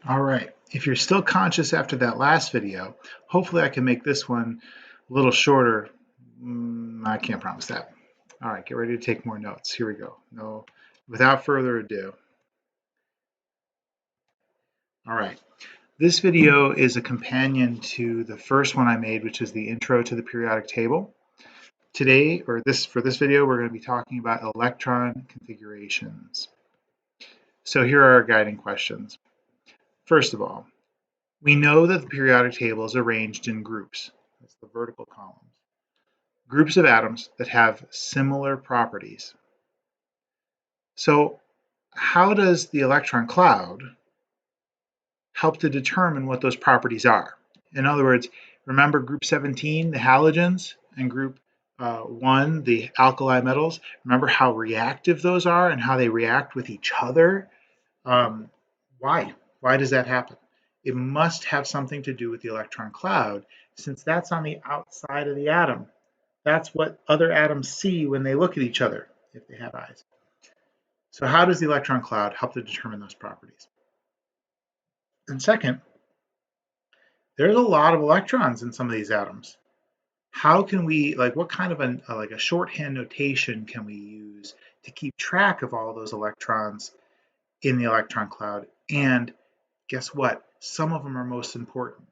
All right, if you're still conscious after that last video, hopefully I can make this one a little shorter. I can't promise that. All right, get ready to take more notes. Here we go. No, without further ado. All right, this video is a companion to the first one I made, which is the intro to the periodic table. Today, for this video, we're going to be talking about electron configurations. So here are our guiding questions. First of all, we know that the periodic table is arranged in groups. That's the vertical columns. Groups of atoms that have similar properties. So how does the electron cloud help to determine what those properties are? In other words, remember group 17, the halogens, and group 1, the alkali metals? Remember how reactive those are and how they react with each other? Why? Why does that happen? It must have something to do with the electron cloud, since that's on the outside of the atom. That's what other atoms see when they look at each other, if they have eyes. So how does the electron cloud help to determine those properties? And second, there's a lot of electrons in some of these atoms. How can we, what kind of a shorthand notation can we use to keep track of all those electrons in the electron cloud? And guess what? Some of them are most important,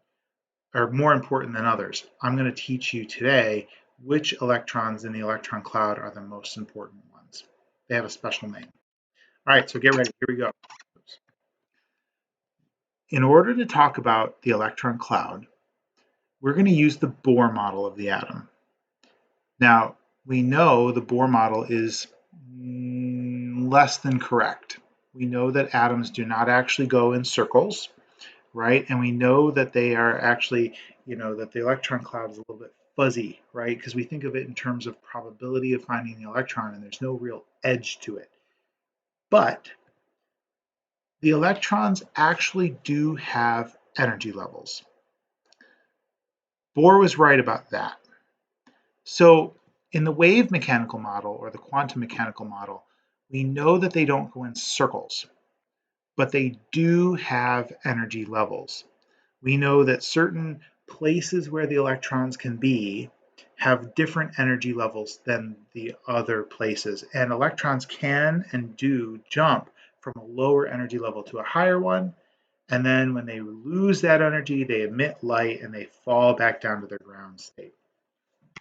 or more important than others. I'm going to teach you today which electrons in the electron cloud are the most important ones. They have a special name. All right, so get ready. Here we go. Oops. In order to talk about the electron cloud, we're going to use the Bohr model of the atom. Now, we know the Bohr model is less than correct. We know that atoms do not actually go in circles, right? And we know that they are actually, that the electron cloud is a little bit fuzzy, right? Because we think of it in terms of probability of finding the electron, and there's no real edge to it. But the electrons actually do have energy levels. Bohr was right about that. So in the wave mechanical model or the quantum mechanical model, we know that they don't go in circles, but they do have energy levels. We know that certain places where the electrons can be have different energy levels than the other places, and electrons can and do jump from a lower energy level to a higher one, and then when they lose that energy, they emit light and they fall back down to their ground state.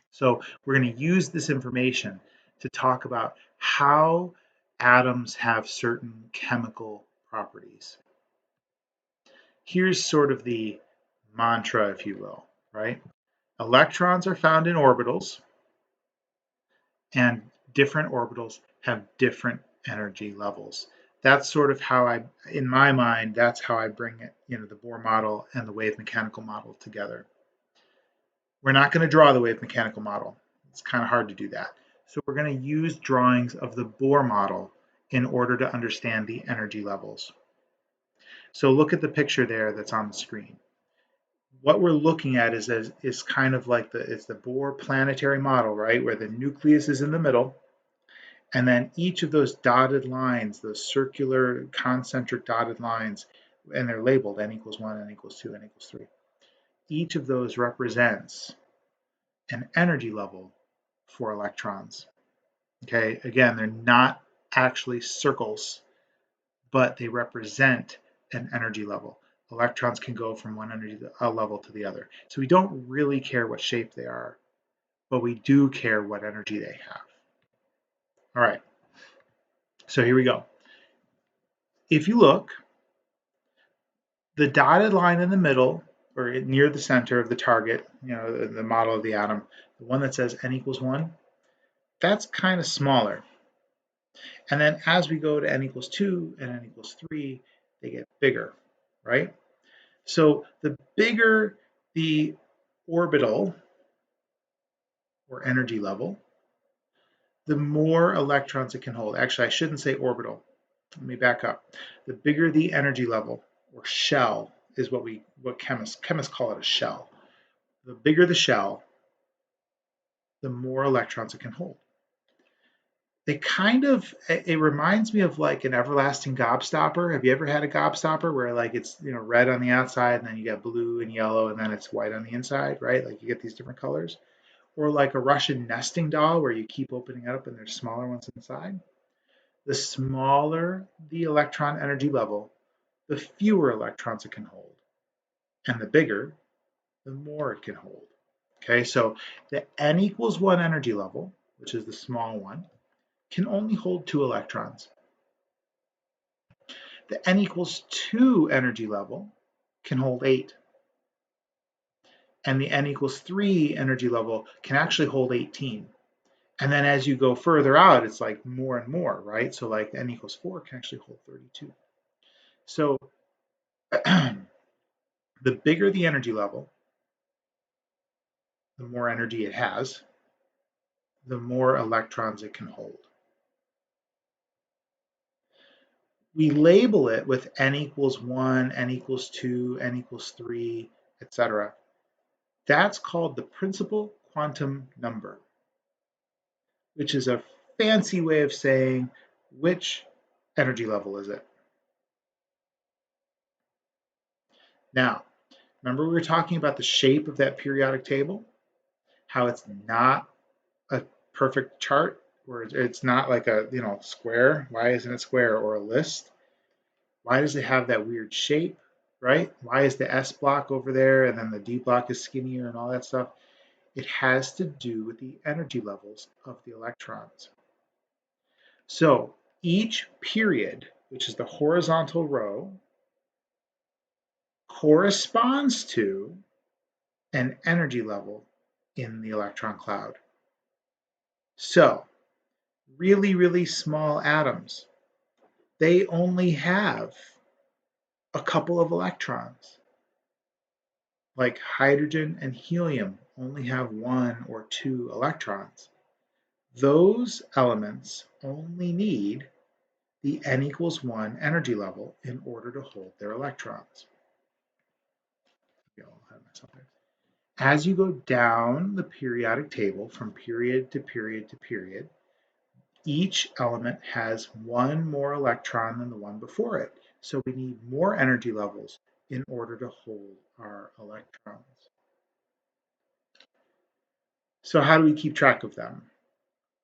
So we're going to use this information to talk about how atoms have certain chemical properties. Here's sort of the mantra, if you will, right? Electrons are found in orbitals, and different orbitals have different energy levels. That's sort of how in my mind, that's how I bring it, the Bohr model and the wave mechanical model together. We're not going to draw the wave mechanical model. It's kind of hard to do that. So we're going to use drawings of the Bohr model in order to understand the energy levels. So look at the picture there that's on the screen. What we're looking at is kind of like it's the Bohr planetary model, right? Where the nucleus is in the middle. And then each of those dotted lines, those circular concentric dotted lines, and they're labeled n equals 1, n equals 2, n equals 3. Each of those represents an energy level for electrons. Okay, again, they're not actually circles, but they represent an energy level. Electrons can go from one energy level to the other. So we don't really care what shape they are, but we do care what energy they have. All right, so here we go. If you look, the dotted line in the middle, or near the center of the target, the model of the atom, the one that says n equals 1, that's kind of smaller. And then as we go to n equals 2 and n equals 3, they get bigger, right? So the bigger the orbital or energy level, the more electrons it can hold. Actually, I shouldn't say orbital. Let me back up. The bigger the energy level or shell is what chemists call it, a shell. The bigger the shell, the more electrons it can hold. they kind of, it reminds me of like an everlasting gobstopper. Have you ever had a gobstopper where like it's, red on the outside and then you got blue and yellow and then it's white on the inside, right? Like you get these different colors. Or like a Russian nesting doll where you keep opening it up and there's smaller ones inside. The smaller the electron energy level, the fewer electrons it can hold. And the bigger, the more it can hold. Okay, so the n equals 1 energy level, which is the small one, can only hold 2 electrons. The n equals 2 energy level can hold 8. And the n equals 3 energy level can actually hold 18. And then as you go further out, it's like more and more, right? So like n equals 4 can actually hold 32. So the bigger the energy level, the more energy it has, the more electrons it can hold. We label it with n equals 1, n equals 2, n equals 3, etc. That's called the principal quantum number, which is a fancy way of saying which energy level is it. Now, remember we were talking about the shape of that periodic table? How it's not a perfect chart, where it's not like a square. Why isn't it square? Or a list? Why does it have that weird shape, right? Why is the S block over there and then the D block is skinnier and all that stuff? It has to do with the energy levels of the electrons. So each period, which is the horizontal row, corresponds to an energy level in the electron cloud. So really, really small atoms, they only have a couple of electrons. Like hydrogen and helium only have 1 or 2 electrons. Those elements only need the n equals 1 energy level in order to hold their electrons. As you go down the periodic table from period to period to period, each element has 1 more electron than the one before it. So we need more energy levels in order to hold our electrons. So how do we keep track of them?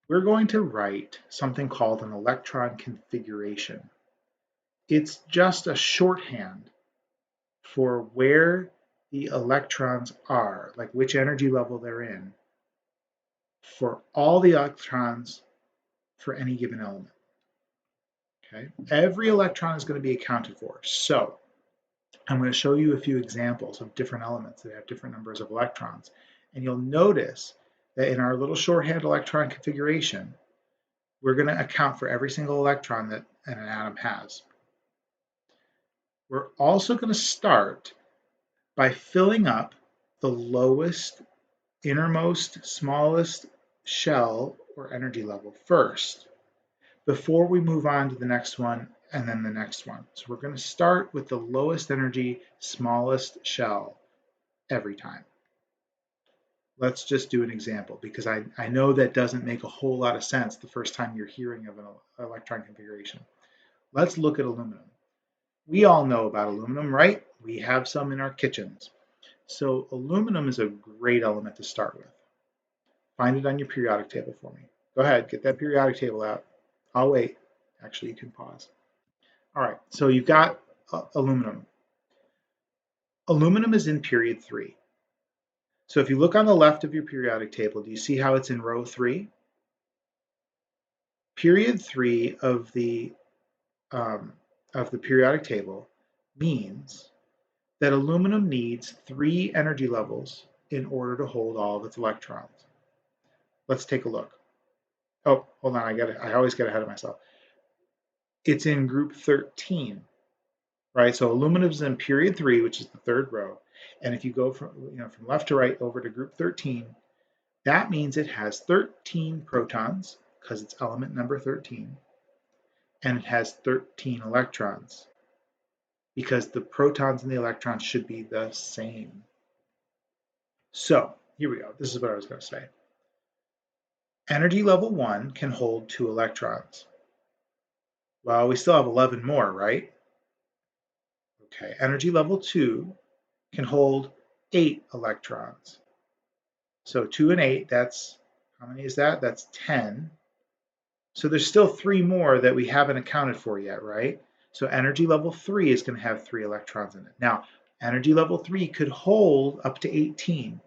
We're going to write something called an electron configuration. It's just a shorthand for where the electrons are, like which energy level they're in, for all the electrons for any given element. Okay? Every electron is going to be accounted for. So I'm going to show you a few examples of different elements that have different numbers of electrons. And you'll notice that in our little shorthand electron configuration, we're going to account for every single electron that an atom has. We're also going to start by filling up the lowest, innermost, smallest shell or energy level first, before we move on to the next one and then the next one. So we're going to start with the lowest energy, smallest shell every time. Let's just do an example, because I know that doesn't make a whole lot of sense the first time you're hearing of an electron configuration. Let's look at aluminum. We all know about aluminum, right? We have some in our kitchens. So aluminum is a great element to start with. Find it on your periodic table for me. Go ahead, get that periodic table out. I'll wait. Actually, you can pause. All right, so you've got aluminum. Aluminum is in period 3. So if you look on the left of your periodic table, do you see how it's in row 3? Period 3 of the periodic table means that aluminum needs 3 energy levels in order to hold all of its electrons. Let's take a look. Oh, hold on, I always get ahead of myself. It's in group 13, right? So aluminum is in period 3, which is the 3rd row. And if you go from left to right over to group 13, that means it has 13 protons, because it's element number 13, and it has 13 electrons, because the protons and the electrons should be the same. So here we go. This is what I was going to say. Energy level 1 can hold 2 electrons. Well, we still have 11 more, right? Okay, energy level 2 can hold 8 electrons. So 2 and 8, that's, how many is that? That's 10. So there's still 3 more that we haven't accounted for yet, right? So energy level 3 is going to have 3 electrons in it. Now, energy level 3 could hold up to 18,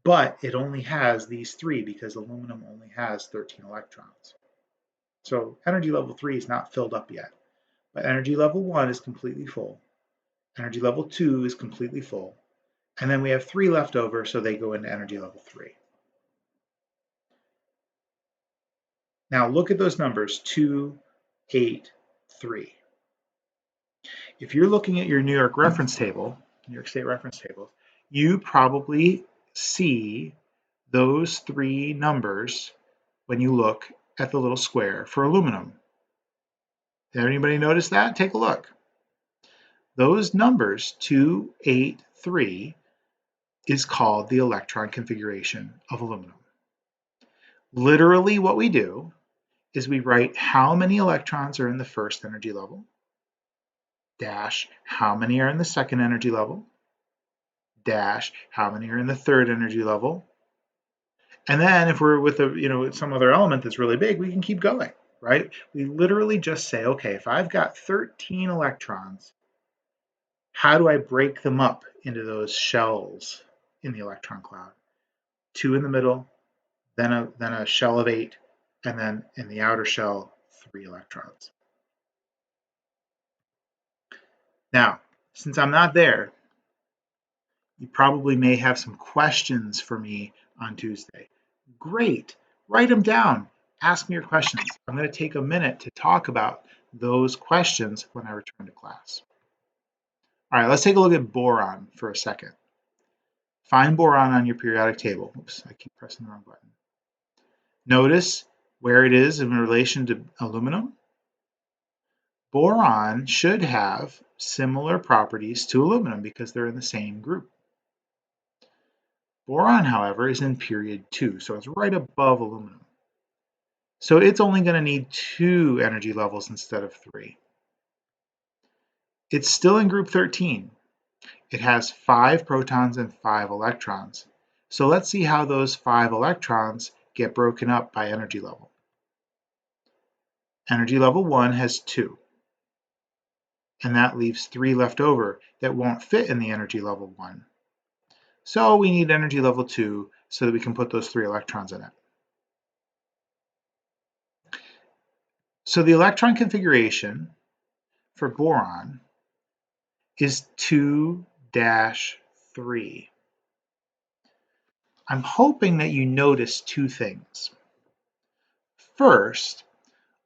but it only has these 3 because aluminum only has 13 electrons. So energy level 3 is not filled up yet, but energy level 1 is completely full. Energy level 2 is completely full. And then we have 3 left over, so they go into energy level 3. Now look at those numbers, 2, 8, 3. If you're looking at your New York reference table, New York State reference tables, you probably see those 3 numbers when you look at the little square for aluminum. Did anybody notice that? Take a look. Those numbers, 2, 8, 3, is called the electron configuration of aluminum. Literally what we do is we write how many electrons are in the first energy level, dash how many are in the second energy level, dash how many are in the third energy level. And then if we're with some other element that's really big, we can keep going, right? We literally just say, okay, if I've got 13 electrons, how do I break them up into those shells in the electron cloud? 2 in the middle, then a shell of 8, and then in the outer shell, 3 electrons. Now, since I'm not there, you probably may have some questions for me on Tuesday. Great, write them down. Ask me your questions. I'm going to take a minute to talk about those questions when I return to class. All right, let's take a look at boron for a second. Find boron on your periodic table. Oops, I keep pressing the wrong button. Notice where it is in relation to aluminum. Boron should have similar properties to aluminum because they're in the same group. Boron, however, is in period 2, so it's right above aluminum. So it's only going to need 2 energy levels instead of 3. It's still in group 13. It has 5 protons and 5 electrons. So let's see how those 5 electrons get broken up by energy level. Energy level 1 has 2. And that leaves 3 left over that won't fit in the energy level 1. So we need energy level 2 so that we can put those 3 electrons in it. So the electron configuration for boron is 2-3. I'm hoping that you notice 2 things. First,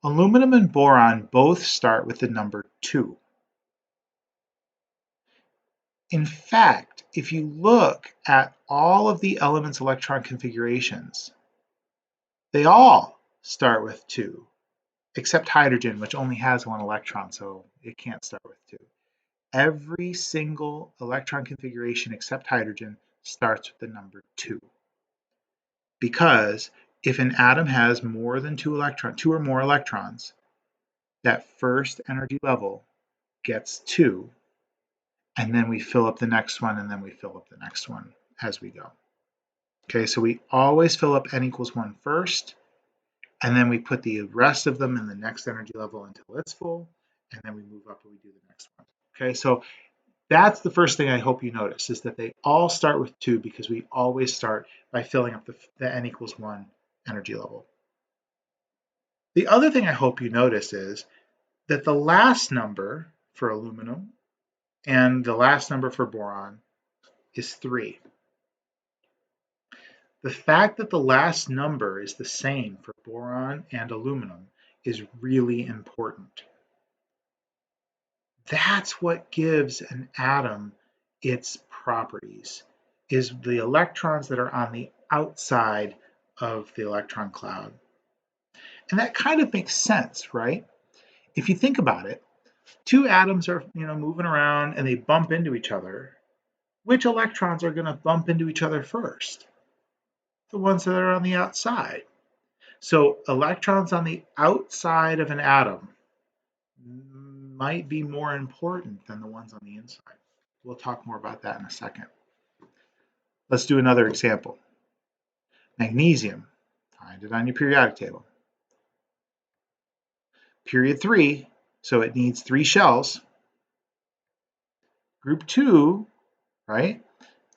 aluminum and boron both start with the number 2. In fact, if you look at all of the elements' electron configurations, they all start with 2, except hydrogen, which only has 1 electron, so it can't start with 2. Every single electron configuration except hydrogen starts with the number 2. Because if an atom has more than 2 or more electrons, that first energy level gets 2, and then we fill up the next one, and then we fill up the next one as we go. Okay, so we always fill up n equals 1 first, and then we put the rest of them in the next energy level until it's full, and then we move up and we do the next one. Okay, so that's the first thing I hope you notice, is that they all start with 2 because we always start by filling up the n equals 1 energy level. The other thing I hope you notice is that the last number for aluminum and the last number for boron is 3. The fact that the last number is the same for boron and aluminum is really important. That's what gives an atom its properties, is the electrons that are on the outside of the electron cloud. And that kind of makes sense, right? If you think about it, 2 atoms are moving around and they bump into each other. Which electrons are going to bump into each other first? The ones that are on the outside. So electrons on the outside of an atom might be more important than the ones on the inside. We'll talk more about that in a second. Let's do another example. Magnesium, find it on your periodic table. Period 3, so it needs 3 shells. Group 2, right?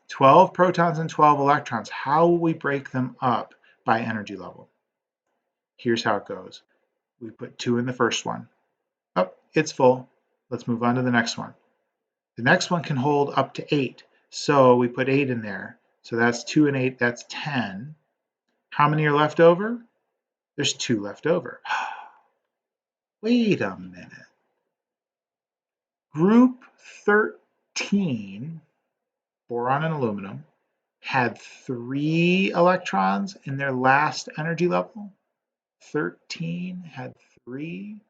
12 protons and 12 electrons. How will we break them up by energy level? Here's how it goes. We put 2 in the first one. Oh, it's full. Let's move on to the next one. The next one can hold up to 8. So we put 8 in there. So that's 2 and 8, that's 10. How many are left over? There's 2 left over. Wait a minute. Group 13, boron and aluminum, had 3 electrons in their last energy level. 13 had 3.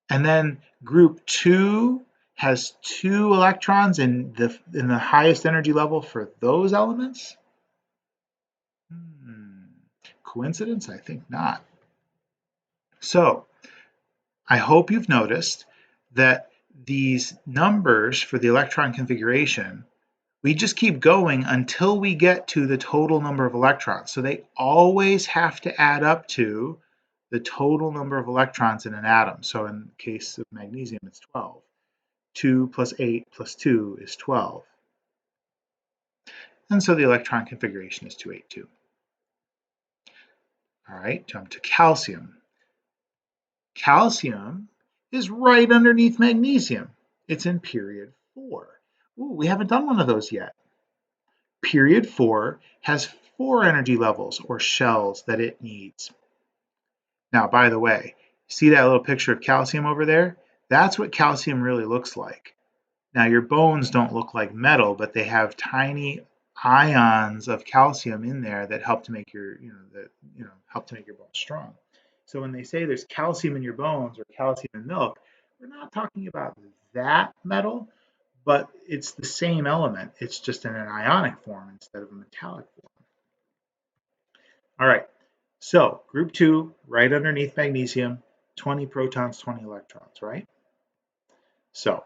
And then group 2 has 2 electrons in the highest energy level for those elements. Coincidence? I think not. So I hope you've noticed that these numbers for the electron configuration, we just keep going until we get to the total number of electrons. So they always have to add up to the total number of electrons in an atom. So in the case of magnesium, it's 12. 2 plus 8 plus 2 is 12. And so the electron configuration is 282. All right, jump to calcium. Calcium is right underneath magnesium. It's in period 4. Ooh, we haven't done one of those yet. Period 4 has 4 energy levels or shells that it needs. Now, by the way, see that little picture of calcium over there? That's what calcium really looks like. Now, your bones don't look like metal, but they have tiny ions of calcium in there that help to make your, help to make your bones strong. So when they say there's calcium in your bones or calcium in milk, we're not talking about that metal, but it's the same element. It's just in an ionic form instead of a metallic form. All right, so group 2, right underneath magnesium, 20 protons, 20 electrons, right? So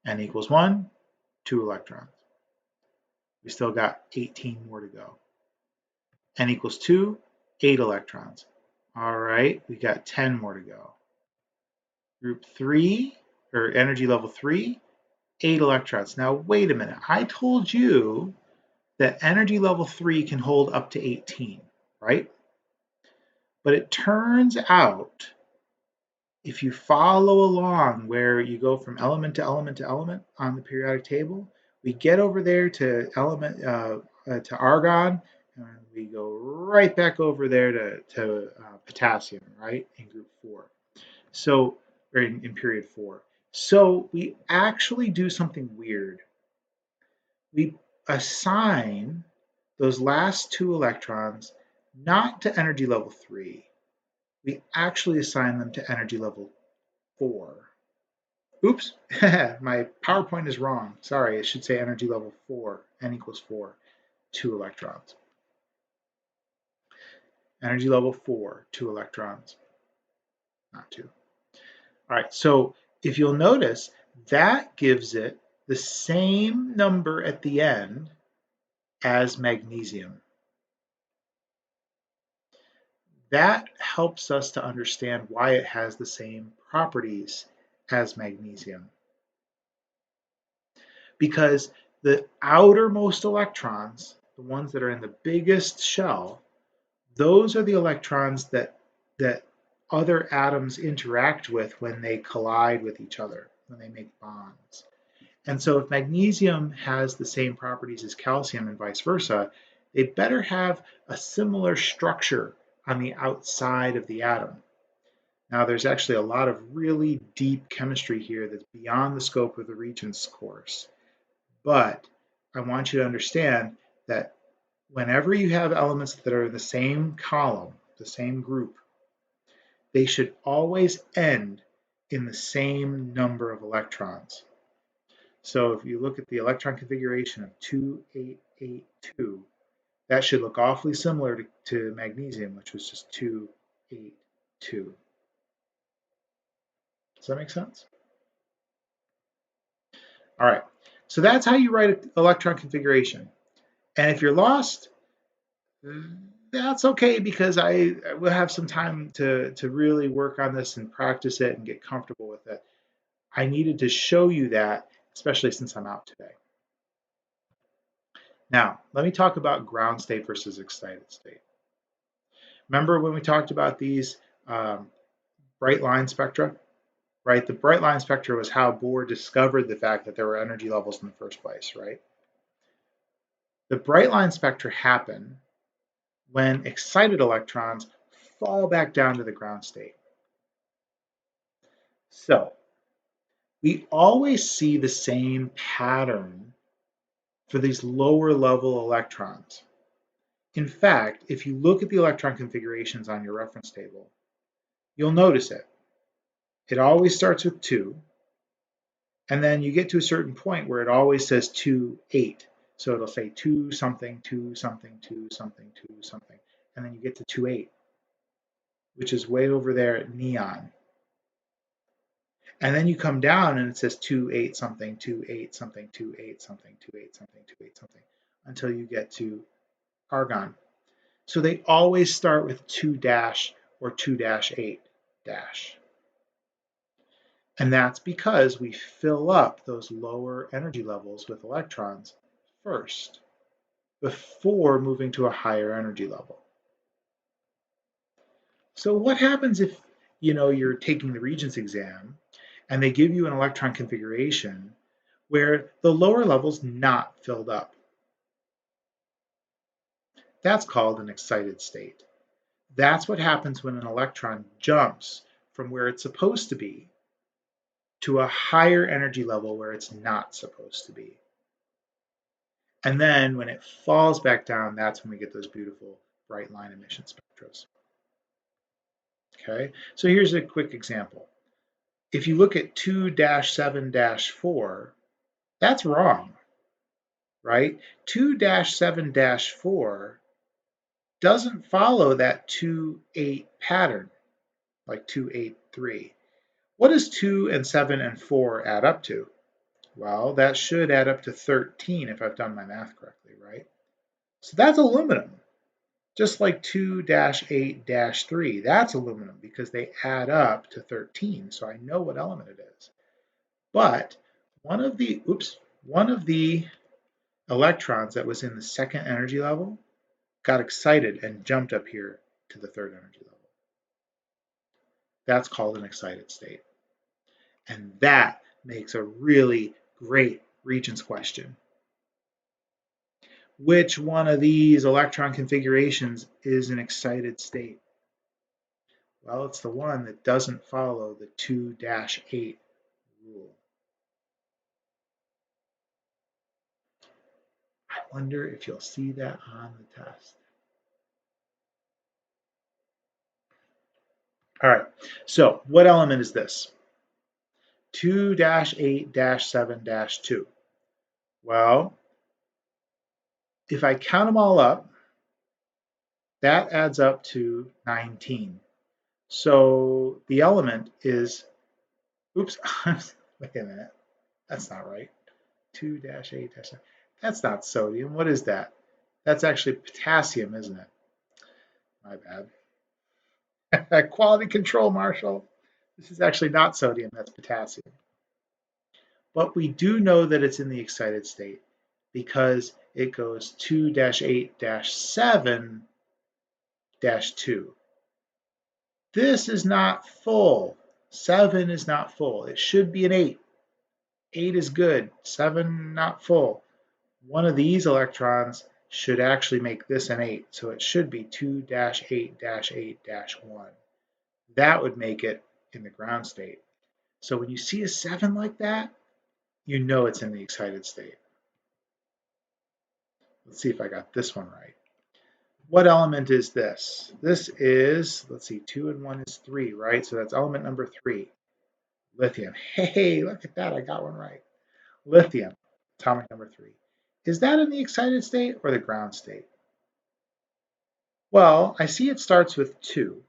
n equals 1, 2 electrons. We still got 18 more to go. N equals 2, 8 electrons. All right, we got 10 more to go. Group 3, or energy level 3, 8 electrons. Now, wait a minute. I told you that energy level 3 can hold up to 18, right? But it turns out, if you follow along where you go from element to element to element on the periodic table, we get over there to element to argon, and we go right back over there to potassium, right, in group 4. So, or in period 4. So we actually do something weird. We assign those last 2 electrons not to energy level 3. We actually assign them to energy level 4. Oops, my PowerPoint is wrong. Sorry, it should say energy level 4, n equals 4, 2 electrons. Energy level 4, 2 electrons, not 2. All right, so if you'll notice, that gives it the same number at the end as magnesium. That helps us to understand why it has the same properties as magnesium. Because the outermost electrons, the ones that are in the biggest shell, those are the electrons that other atoms interact with when they collide with each other, when they make bonds. And so if magnesium has the same properties as calcium and vice versa, they better have a similar structure on the outside of the atom. Now, there's actually a lot of really deep chemistry here that's beyond the scope of the Regents course. But I want you to understand that whenever you have elements that are in the same column, the same group, they should always end in the same number of electrons. So if you look at the electron configuration of 2882, That should look awfully similar to magnesium, which was just 2, 8, 2. Does that make sense? All right, so that's how you write an electron configuration. And if you're lost, that's okay, because I will have some time to really work on this and practice it and get comfortable with it. I needed to show you that, especially since I'm out today. Now, let me talk about ground state versus excited state. Remember when we talked about these bright line spectra, right? The bright line spectra was how Bohr discovered the fact that there were energy levels in the first place, right? The bright line spectra happen when excited electrons fall back down to the ground state. So we always see the same pattern for these lower level electrons. In fact, if you look at the electron configurations on your reference table, you'll notice it. It always starts with 2, and then you get to a certain point where it always says 2, 8. So it'll say 2 something, 2 something, 2 something, 2 something, and then you get to 2, 8, which is way over there at neon. And then you come down and it says 2, 8 something, 2, 8 something, 2, 8 something, 2, 8 something, 2, 8 something, until you get to argon. So they always start with 2 dash or 2 dash 8 dash. And that's because we fill up those lower energy levels with electrons first, before moving to a higher energy level. So what happens if you're taking the Regents exam and they give you an electron configuration where the lower level's not filled up? That's called an excited state. That's what happens when an electron jumps from where it's supposed to be to a higher energy level where it's not supposed to be. And then when it falls back down, that's when we get those beautiful bright line emission spectras. Okay, so here's a quick example. If you look at 2-7-4, that's wrong, right? 2-7-4 doesn't follow that 2-8 pattern, like 2-8-3. What does 2 and 7 and 4 add up to? Well, that should add up to 13 if I've done my math correctly, right? So that's aluminum. Just like 2-8-3, that's aluminum because they add up to 13. So I know what element it is. But one of the electrons that was in the second energy level got excited and jumped up here to the third energy level. That's called an excited state. And that makes a really great Regents question. Which one of these electron configurations is an excited state? Well, it's the one that doesn't follow the 2-8 rule. I wonder if you'll see that on the test. All right, so what element is this? 2-8-7-2. Well, if I count them all up, that adds up to 19. So the element is, oops, wait a minute, that's not right. 2-8-7, that's not sodium. What is that? That's actually potassium, isn't it? My bad. Quality control, Marshall. This is actually not sodium, that's potassium. But we do know that it's in the excited state because it goes 2-8-7-2. This is not full. 7 is not full. It should be an 8. 8 is good. 7 not full. One of these electrons should actually make this an 8. So it should be 2-8-8-1. That would make it in the ground state. So when you see a 7 like that, you know it's in the excited state. Let's see if I got this one right. What element is this? This is, let's see, 2 and 1 is 3, right? So that's element number 3, lithium. Hey, look at that, I got one right. Lithium, atomic number 3. Is that in the excited state or the ground state? Well, I see it starts with 2.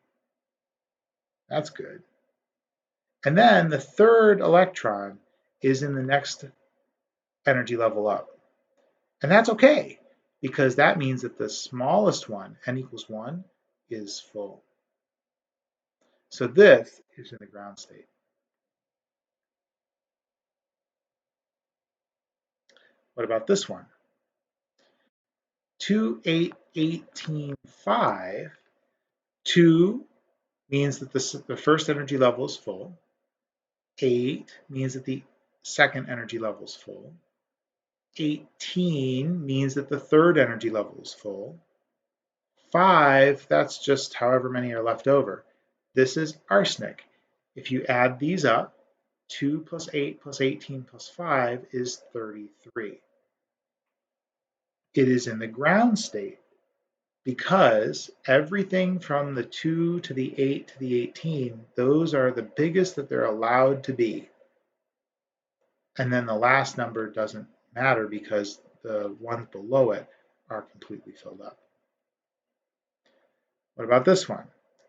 That's good. And then the third electron is in the next energy level up. And that's okay, because that means that the smallest one, n equals 1, is full. So this is in the ground state. What about this one? 2, 8, 18, 5. 2 means that the first energy level is full. 8 means that the second energy level is full. 18 means that the third energy level is full. 5, that's just however many are left over. This is arsenic. If you add these up, 2 plus 8 plus 18 plus 5 is 33. It is in the ground state because everything from the 2 to the 8 to the 18, those are the biggest that they're allowed to be. And then the last number doesn't matter because the ones below it are completely filled up. What about this one?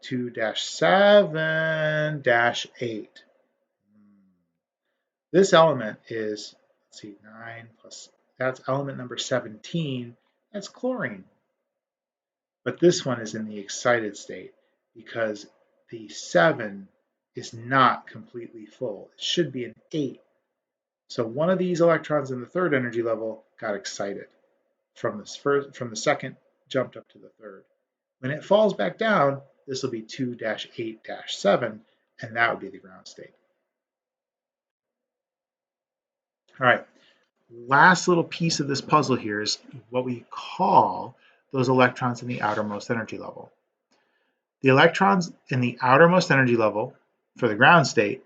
2-7-8. This element is, let's see, 9 plus, that's element number 17. That's chlorine. But this one is in the excited state because the 7 is not completely full. It should be an 8. So one of these electrons in the third energy level got excited from the second jumped up to the third. When it falls back down, this will be 2-8-7, and that would be the ground state. All right, last little piece of this puzzle here is what we call those electrons in the outermost energy level. The electrons in the outermost energy level for the ground state,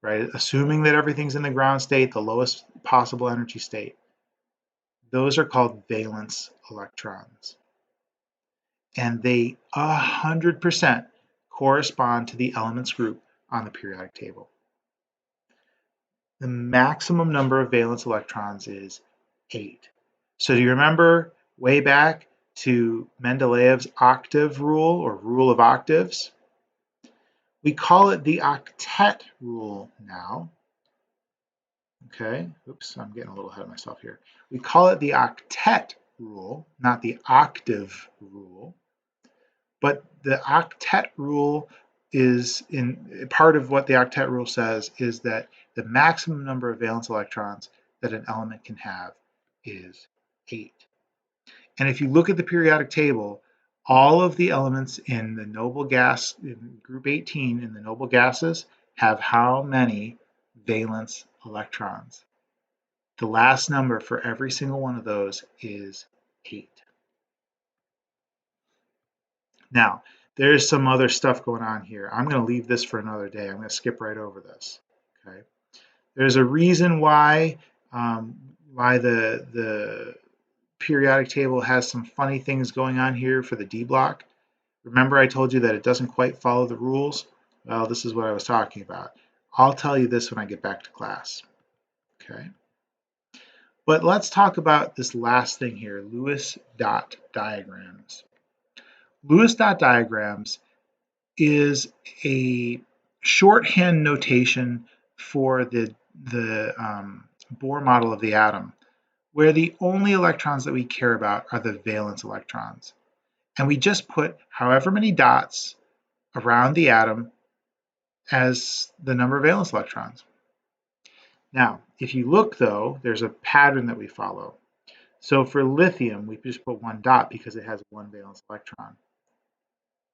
right, assuming that everything's in the ground state, the lowest possible energy state, those are called valence electrons. And they 100% correspond to the elements group on the periodic table. The maximum number of valence electrons is 8. So do you remember way back to Mendeleev's octave rule or rule of octaves? We call it the Octet Rule now. Okay, oops, I'm getting a little ahead of myself here. We call it the Octet Rule, not the octave rule. But the Octet Rule is in part of what the Octet Rule says is that the maximum number of valence electrons that an element can have is 8. And if you look at the periodic table, all of the elements in the noble gas, in group 18 in the noble gases, have how many valence electrons? The last number for every single one of those is 8. Now, there's some other stuff going on here. I'm going to leave this for another day. I'm going to skip right over this. Okay. There's a reason why the periodic table has some funny things going on here for the D block. Remember I told you that it doesn't quite follow the rules? Well, this is what I was talking about. I'll tell you this when I get back to class. Okay. But let's talk about this last thing here, Lewis dot diagrams. Lewis dot diagrams is a shorthand notation for the Bohr model of the atom, where the only electrons that we care about are the valence electrons. And we just put however many dots around the atom as the number of valence electrons. Now, if you look though, there's a pattern that we follow. So for lithium, we just put 1 dot because it has 1 valence electron.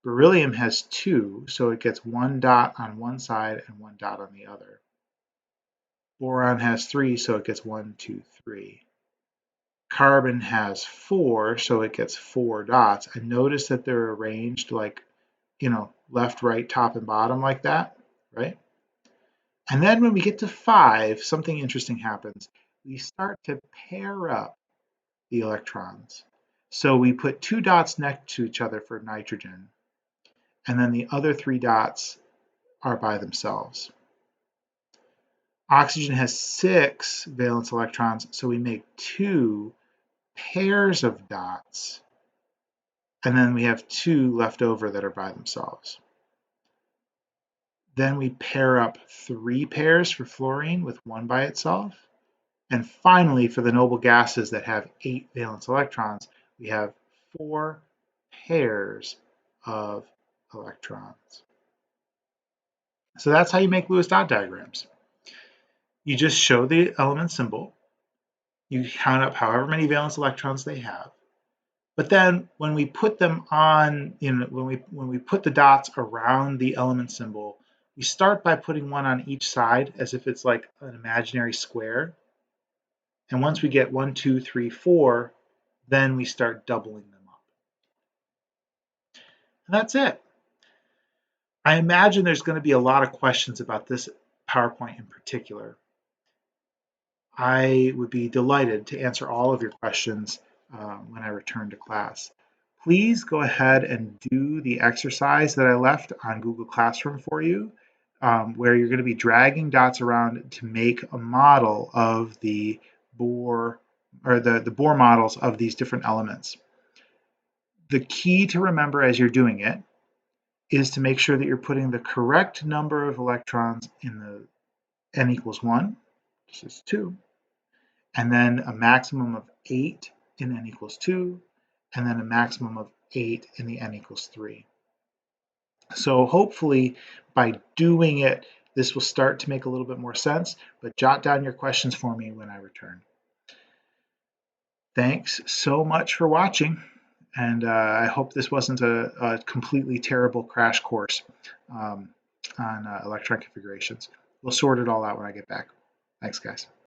Beryllium has 2, so it gets 1 dot on one side and 1 dot on the other. Boron has 3, so it gets 1, 2, 3. Carbon has 4, so it gets 4 dots. And notice that they're arranged like, left, right, top, and bottom like that, right? And then when we get to 5, something interesting happens. We start to pair up the electrons. So we put 2 dots next to each other for nitrogen, and then the other 3 dots are by themselves. Oxygen has 6 valence electrons, so we make 2 pairs of dots, and then we have 2 left over that are by themselves. Then we pair up 3 pairs for fluorine with 1 by itself. And finally, for the noble gases that have 8 valence electrons, we have 4 pairs of electrons. So that's how you make Lewis dot diagrams. You just show the element symbol, you count up however many valence electrons they have, but then when we put them on, when we put the dots around the element symbol, we start by putting one on each side as if it's like an imaginary square. And once we get 1, 2, 3, 4, then we start doubling them up. And that's it. I imagine there's going to be a lot of questions about this PowerPoint in particular. I would be delighted to answer all of your questions when I return to class. Please go ahead and do the exercise that I left on Google Classroom for you, where you're going to be dragging dots around to make a model of the Bohr, or the Bohr models of these different elements. The key to remember as you're doing it is to make sure that you're putting the correct number of electrons in the n equals 1, this is 2, and then a maximum of 8 in n equals 2, and then a maximum of 8 in the n equals 3. So hopefully by doing it, this will start to make a little bit more sense, but jot down your questions for me when I return. Thanks so much for watching, and I hope this wasn't a completely terrible crash course on electron configurations. We'll sort it all out when I get back. Thanks, guys.